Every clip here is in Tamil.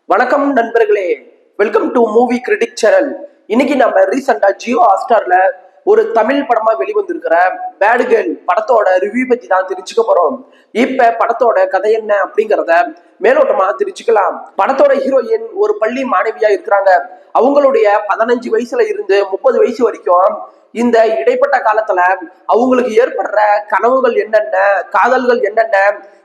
வணக்கம் நண்பர்களே, welcome to movie critic channel. இன்னைக்கு நம்ம ரீசெண்டா ஜியோ ஹாட்ஸ்டார்ல ஒரு தமிழ் படமா வெளிவந்திருக்கிற பேட் கேர்ள் படத்தோட ரிவ்யூ பத்தி தான் தெரிஞ்சுக்க போறோம். இப்ப படத்தோட கதை என்ன அப்படிங்கறத மேலோட்டமா தெரிஞ்சுக்கலாம். படத்தோட ஹீரோயின் ஒரு பள்ளி மாணவியா இருக்கிறாங்க. அவங்களுடைய 15 வயசுல இருந்து 30 வயசு வரைக்கும் இந்த இடைப்பட்ட காலத்துல அவங்களுக்கு ஏற்படுற கனவுகள் என்னென்ன, காதல்கள் என்னென்ன,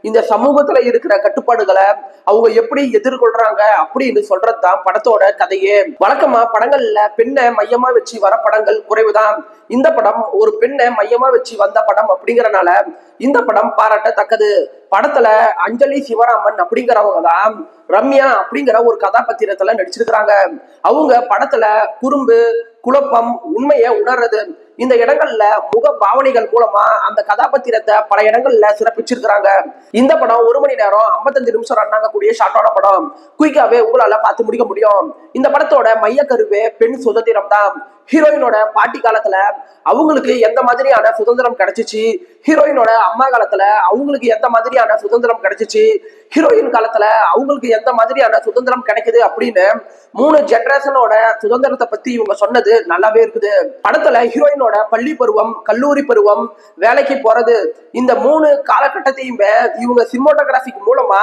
இந்த சமூகத்துல இருக்கிற கட்டுப்பாடுகளை அவங்க எப்படி எதிர்கொள்றாங்க அப்படின்னு சொல்றதுதான் படத்தோட கதையே. வழக்கமா படங்கள்ல பெண்ணை மையமா வச்சு வர படங்கள் குறைவுதான். இந்த படம் ஒரு பெண்ணை மையமா வச்சு வந்த படம் அப்படிங்கறனால இந்த படம் பாராட்டத்தக்கது. படத்துல அஞ்சலி சிவராமன் அப்படிங்கிறவங்க தான் ரம்யா அப்படிங்கிற ஒரு கதாபாத்திரத்துல நடிச்சிருக்கிறாங்க. அவங்க படத்துல குறும்பு, குழப்பம், உண்மையை உணர்றது, இந்த இடங்கள்ல முக பாவனைகள் மூலமா அந்த கதாபாத்திரத்தை பல இடங்கள்ல சிறப்பிச்சிருக்கிறாங்க. இந்த படம் 1 மணி நேரம் 55 நிமிஷம் ரன் ஆகக்கூடிய ஷார்ட்டான படம். குயிக்காவே உங்களால பார்த்து முடிக்க முடியும். இந்த படத்தோட மைய கருவே பெண் சுதந்திரம் தான். ஹீரோயினோட பாட்டி காலத்துல அவங்களுக்கு எந்த மாதிரியான சுதந்திரம் கிடைச்சிச்சு, ஹீரோயினோட அம்மா காலத்துல அவங்களுக்கு எந்த மாதிரியான சுதந்திரம் கிடைச்சிச்சு, ஹீரோயின் காலத்துல அவங்களுக்கு எந்த மாதிரியான சுதந்திரம் கிடைக்குது அப்படின்னு 3 ஜெனரேஷனோட சுதந்திரத்தை பத்தி இவங்க சொன்னது நல்லாவே இருக்குது. படத்துல ஹீரோயினோட பள்ளி பருவம், கல்லூரி பருவம், வேலைக்கு போறது, இந்த 3 காலகட்டத்தையுமே இவங்க சினிமாட்டோகிராஃபிக் மூலமா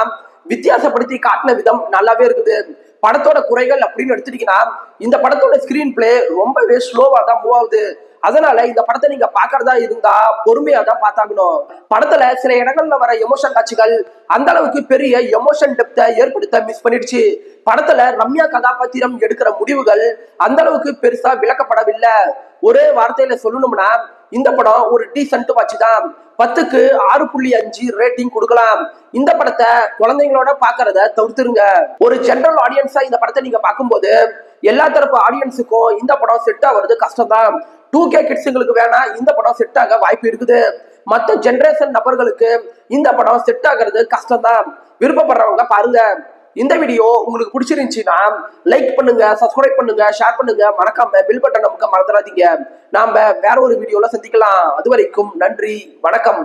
வித்தியாசப்படுத்தி காட்டின விதம் நல்லாவே இருக்குது. படத்தோட குறைகள் அப்படின்னு எடுத்துட்டீங்கன்னா, இந்த படத்தோட ஸ்கிரீன் பிளே ரொம்பவே ஸ்லோவா தான் மூவ் ஆகுது. அதனால இந்த படத்தை நீங்க பாக்குறதா இருந்தா பொறுமையா தான் பார்த்தாகணும். படத்துல சில இடங்கள்ல வர எமோஷன் காட்சிகள் அந்த அளவுக்கு பெரிய எமோஷன் டெப்தை ஏற்படுத்த மிஸ் பண்ணிடுச்சு. படத்துல ரம்யா கதாபாத்திரம் எடுக்கிற முடிவுகள் அந்த அளவுக்கு பெருசா விளக்கப்படவில்லை. ஒரே வார்த்தையில சொல்லணும்னா இந்த படம் ஒரு டீசன்ட் வாட்ச் தான். 10க்கு 6.5 ரேட்டிங் கொடுக்கலாம். இந்த படத்தை குழந்தைங்களோட பாக்குறத தவிர்த்துருங்க. ஒரு ஜெனரல் ஆடியன்ஸா இந்த படத்தை நீங்க பார்க்கும்போது எல்லா தரப்பு ஆடியன்ஸுக்கும் இந்த படம் செட் ஆகுறது கஷ்டம் தான். 2K கிட்ஸுங்களுக்கு வேணா இந்த படம் செட் ஆக வாய்ப்பு இருக்குது. மற்ற ஜெனரேஷன் நபர்களுக்கு இந்த படம் செட் ஆகிறது கஷ்டம் தான். விருப்பப்படுறவங்க பாருங்க. இந்த வீடியோ உங்களுக்கு பிடிச்சிருந்துச்சுன்னா லைக் பண்ணுங்க, சப்ஸ்கிரைப் பண்ணுங்க, ஷேர் பண்ணுங்க, மறக்காம பில் பட்டன் நமக்கு மறந்துடாதீங்க. நாம வேற ஒரு வீடியோல சந்திக்கலாம். அது வரைக்கும் நன்றி, வணக்கம்.